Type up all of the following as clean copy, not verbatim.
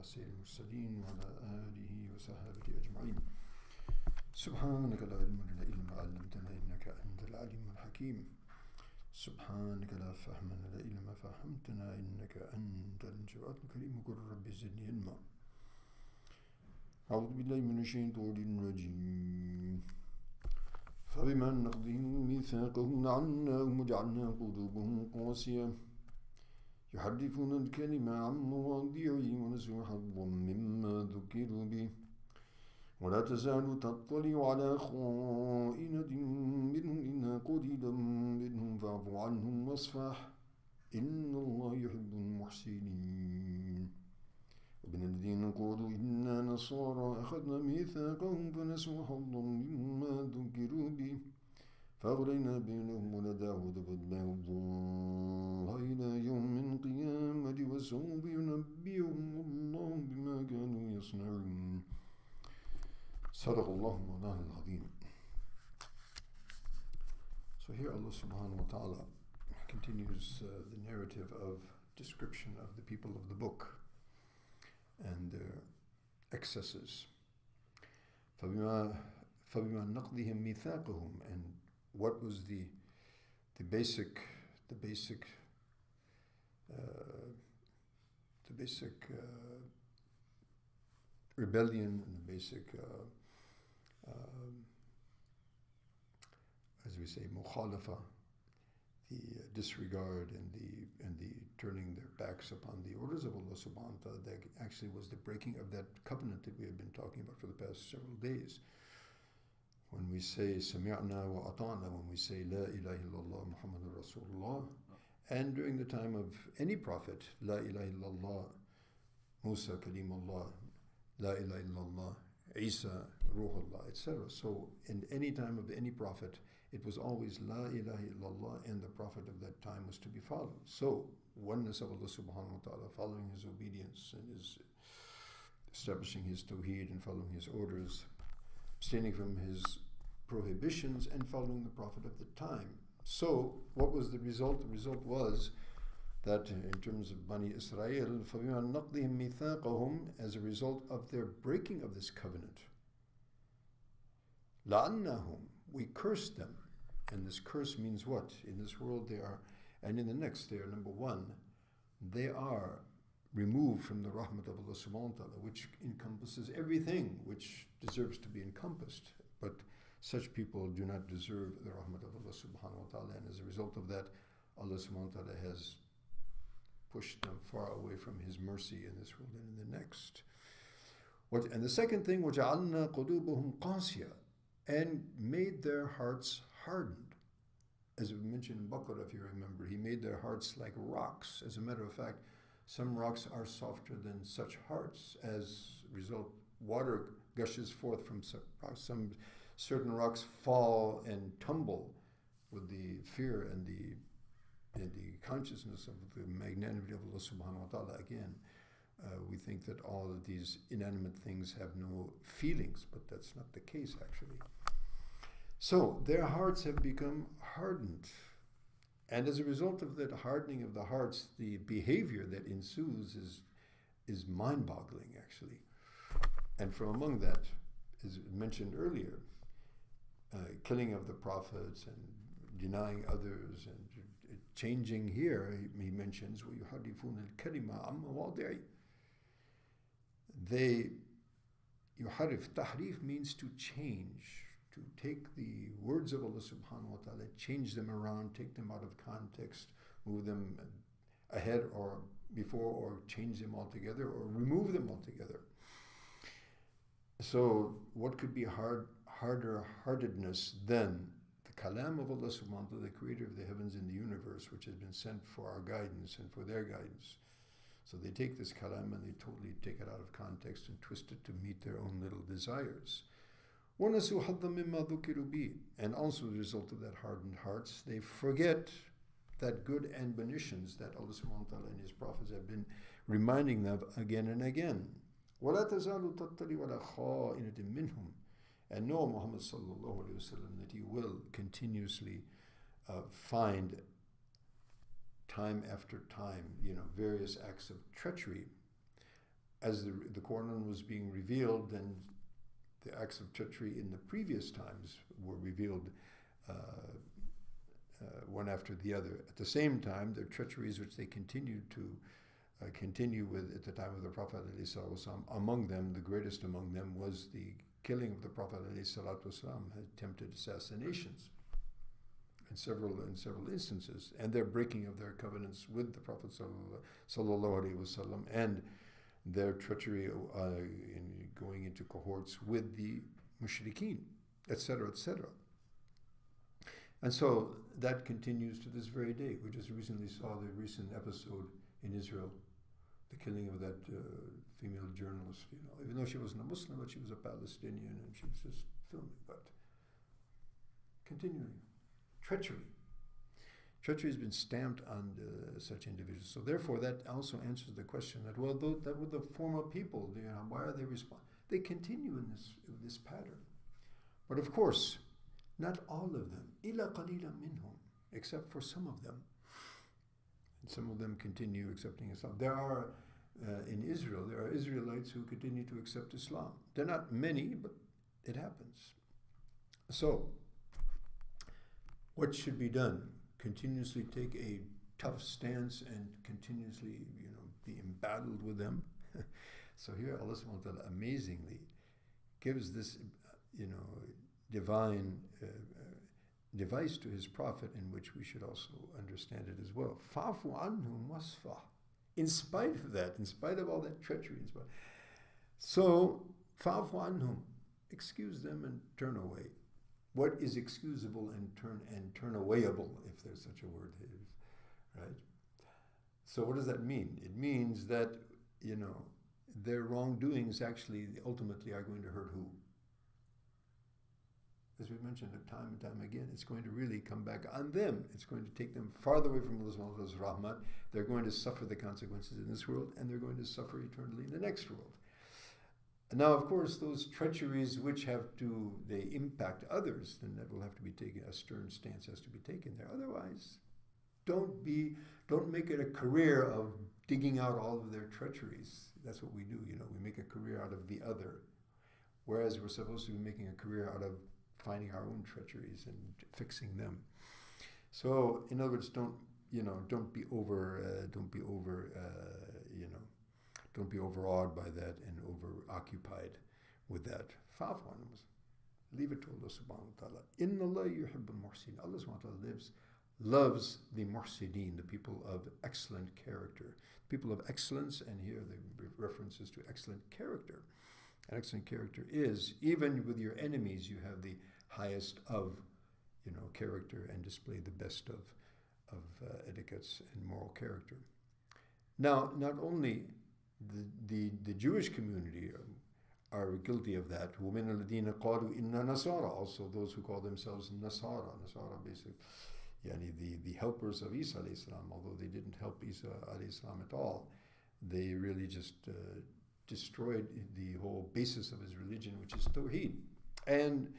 سيد المرسلين وعلى آله وصحبه أجمعين. سبحانك لا علم لنا إلا ما علمتنا إنك أنت العليم الحكيم. سبحانك لا فهم لنا إلا ما فهمتنا إنك أنت الجواد الكريم. قل رب زدني علما. أعوذ بالله من الشيطان الرجيم. فبما نقضهم ميثاقهم لعناهم وجعلنا قلوبهم قاسية يحرفون الكلمة عن مواضعه ونسوا حظا مما ذكروا به ولا تزال تطلع على خائنة منهم إلا قليلا منهم فاعف عنهم واصفح إن الله يحب المحسنين. ومن الذين قالوا إنا نصارى أخذنا ميثاقهم فنسوا حظا مما ذكروا به فأغرينا بينهم ولداود فاتبعوا الله إلى يوم القيامة وسوف ينبئهم الله بما كانوا يصنعون. صدق الله مولانا العظيم. So here Allah subhanahu wa ta'ala continues the narrative of description of the people of the book and their excesses. فَبِمَا نَقْضِهِمْ مِيثَاقَهُم, and what was the basic rebellion and the basic as we say mukhalafa, the disregard and the turning their backs upon the orders of Allah subhanahu wa ta'ala, that actually was the breaking of that covenant that we have been talking about for the past several days. When we say Sami'na wa ata'na, when we say La ilaha illallah Muhammadur Rasulullah, and during the time of any prophet, La ilaha illallah Musa Kalimullah, La ilaha illallah Isa Ruhullah, etc. So in any time of any prophet, it was always La ilaha illallah, and the prophet of that time was to be followed. So oneness of Allah subhanahu wa ta'ala, following his obedience and his establishing his tawheed and following his orders, abstaining from his prohibitions and following the prophet of the time. So what was the result? The result was that in terms of Bani Israel, فَبِمَا نَقْضِهِمْ مِيثَاقَهُم, as a result of their breaking of this covenant, لَعَنَّهُمْ, we cursed them. And this curse means what? In this world they are, and in the next they are, number one, they are removed from the rahmat of Allah subhanahu wa ta'ala, which encompasses everything which deserves to be encompassed. But such people do not deserve the rahmat of Allah subhanahu wa ta'ala, and as a result of that, Allah subhanahu wa ta'ala has pushed them far away from his mercy in this world and in the next. And the second thing, وَجَعَلْنَا قُلُوبَهُمْ قَاسِيَةً, and made their hearts hardened. As we mentioned in Baqarah, if you remember, he made their hearts like rocks. As a matter of fact, some rocks are softer than such hearts. As a result, water gushes forth from some rocks. Some certain rocks fall and tumble with the fear and the consciousness of the magnanimity of Allah subhanahu wa ta'ala. Again, we think that all of these inanimate things have no feelings, but that's not the case actually. So their hearts have become hardened. And as a result of that hardening of the hearts, the behavior that ensues is mind-boggling actually. And from among that, as mentioned earlier, killing of the prophets and denying others and changing here, he mentions وَيُحَرِّفُونَ الْكَلِمَ عَمَّ مَوَاضِعِهِ. They, yuharif, tahrif means to change, to take the words of Allah subhanahu wa ta'ala, change them around, take them out of context, move them ahead or before, or change them altogether, or remove them altogether. So what could be harder-heartedness than the kalam of Allah subhanahu wa ta'ala, the creator of the heavens and the universe, which has been sent for our guidance and for their guidance. So they take this kalam and they totally take it out of context and twist it to meet their own little desires. وَنَسُوا حَظًّا مِمَّا ذُكِّرُوا بِهِ, and also the result of that hardened hearts, they forget that good admonitions that Allah subhanahu wa ta'ala and his prophets have been reminding them again and again. وَلَا تَزَالُ تَطَّلِعُ عَلَى خَائِنَةٍ مِّنْهُمْ, and know Muhammad sallallahu alayhi wa sallam that he will continuously find time after time, various acts of treachery as the Quran was being revealed, then the acts of treachery in the previous times were revealed one after the other. At the same time, their treacheries which they continued to continue with at the time of the Prophet ﷺ, among them, the greatest among them was the killing of the Prophet ﷺ, attempted assassinations in several instances, and their breaking of their covenants with the Prophet ﷺ, and their treachery in going into cohorts with the mushrikeen, etc., etc. And so that continues to this very day. We just recently saw the recent episode in Israel, the killing of that female journalist, even though she wasn't a Muslim, but she was a Palestinian, and she was just filming. But continuing, treachery. Treachery has been stamped on such individuals. So therefore, that also answers the question that, well, that were the former people. Why are they responding? They continue in this pattern. But of course, not all of them. إِلَّا قَلِيلًا مِنْهُمْ, except for some of them. And some of them continue accepting Islam. There are, in Israel, there are Israelites who continue to accept Islam. They're not many, but it happens. So, what should be done? Continuously take a tough stance and continuously, be embattled with them. So here Allah subhanahu wa ta'ala amazingly gives this, divine device to his prophet, in which we should also understand it as well. Fa'fu anhum wasfah. In spite of that, in spite of all that treachery, so fa'fu anhum, excuse them and turn away. What is excusable and turn awayable, if there's such a word, right? So what does that mean? It means that, their wrongdoings actually ultimately are going to hurt who? As we mentioned time and time again, it's going to really come back on them. It's going to take them farther away from Allah's rahmat. They're going to suffer the consequences in this world, and they're going to suffer eternally in the next world. Now, of course, those treacheries which they impact others, then that will have to be taken, a stern stance has to be taken there. Otherwise, don't make it a career of digging out all of their treacheries. That's what we do, we make a career out of the other. Whereas we're supposed to be making a career out of finding our own treacheries and fixing them. So, in other words, don't be overawed by that and over-occupied with that. Leave it to Allah subhanahu wa ta'ala. Inna Allah yuhibbul muhsin. Allah subhanahu wa ta'ala loves the muhsineen, the people of excellent character. People of excellence, and here the references to excellent character. And excellent character is, even with your enemies, you have the highest of, character, and display the best of etiquettes and moral character. Now, not only the Jewish community are guilty of that. وَمِنَ الَّذِينَ قَالُوا إِنَّا نَصَارَى. Also those who call themselves Nasara. Nasara basically, the helpers of Isa alayhi salam, although they didn't help Isa alayhi salam at all. They really just destroyed the whole basis of his religion, which is Tawheed, and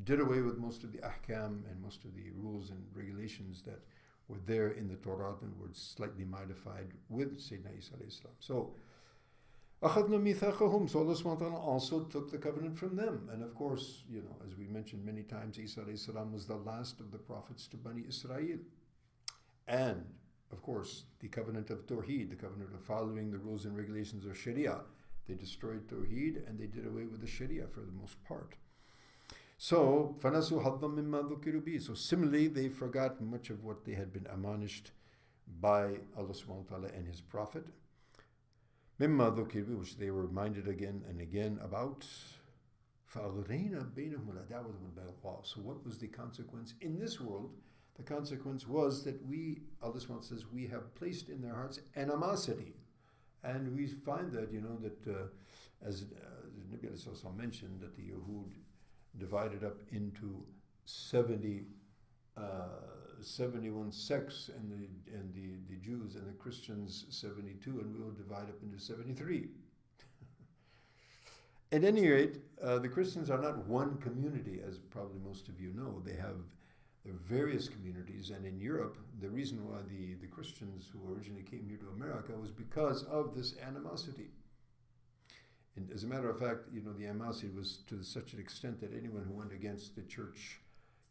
did away with most of the ahkam and most of the rules and regulations that were there in the Torah and were slightly modified with Sayyidina Isa alayhi salam. So, أَخَذْنَا مِيثَاقَهُمْ. So Allah subhanahu wa ta'ala also took the covenant from them. And of course, as we mentioned many times, Isa alayhi salam was the last of the prophets to Bani Israel. And, of course, the covenant of Tawheed, the covenant of following the rules and regulations of Sharia. They destroyed Tawheed and they did away with the Sharia for the most part. So, فَنَسُوا حَظًّا مِمَّا ذُكِّرُوا بِهِ. So similarly, they forgot much of what they had been admonished by Allah subhanahu wa ta'ala and His Prophet. مِمَّا ذُكِّرُوا بِهِ, which they were reminded again and again about. فَأَغْرَيْنَا بَيْنَهُمُ الْعَدَاوَةَ وَالْبَغْضَاءَ. So what was the consequence in this world? The consequence was that Allah subhanahu wa ta'ala says, we have placed in their hearts animosity. And we find that, as Nabi Sallallahu mentioned, that the Yahud divided up into 71 sects, and the Jews and the Christians 72, and we will divide up into 73. At any rate, the Christians are not one community, as probably most of you know. There are various communities, and in Europe, the reason why the Christians who originally came here to America was because of this animosity. And as a matter of fact, the animosity was to such an extent that anyone who went against the church,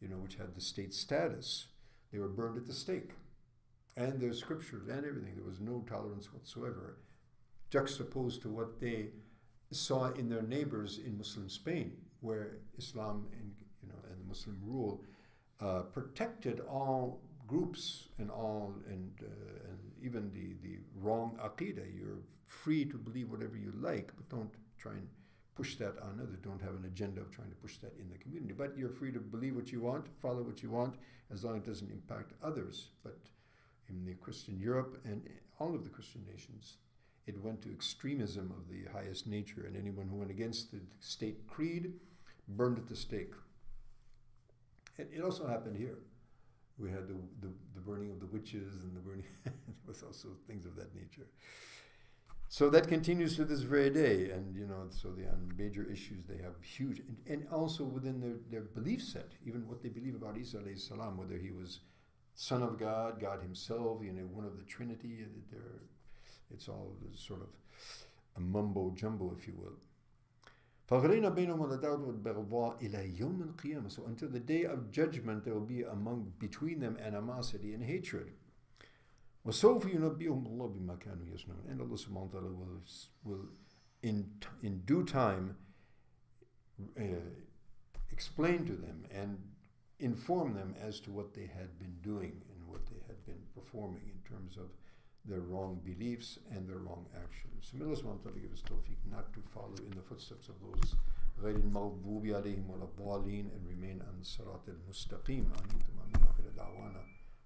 which had the state status, they were burned at the stake. And their scriptures and everything, there was no tolerance whatsoever, juxtaposed to what they saw in their neighbors in Muslim Spain, where Islam and the Muslim rule protected all groups and even the wrong aqidah. You're free to believe whatever you like, but don't try and push that on others. Don't have an agenda of trying to push that in the community. But you're free to believe what you want, follow what you want, as long as it doesn't impact others. But in the Christian Europe and all of the Christian nations, it went to extremism of the highest nature, and anyone who went against the state creed burned at the stake. It also happened here. We had the burning of the witches and the burning, there was also things of that nature. So that continues to this very day, and so on major issues they have huge, and also within their belief set, even what they believe about Isa alayhi salam, whether he was Son of God, God himself, one of the Trinity, it's all sort of a mumbo jumbo, if you will. فَغَلَيْنَا بَيْنَهُمْ وَالْعَدَاوَةُ وَالْبَغْضَاءُ إِلَى يَوْمِ الْقِيَامَةِ. So until the day of judgment, there will be between them animosity and hatred. وَسَوْفَ يُنَبِّئُهُمُ اللَّهُ بِمَا كَانُوا يَصْنَعُونَ. And Allah subhanahu wa ta'ala will in due time explain to them and inform them as to what they had been doing and what they had been performing in terms of their wrong beliefs and their wrong actions. So may Allah subhanahu wa ta'ala give us tawfiq not to follow in the footsteps of those غير المغضوب عليهم ولا الضالين and remain on الصراط المستقيم. آمين. آخر دعوانا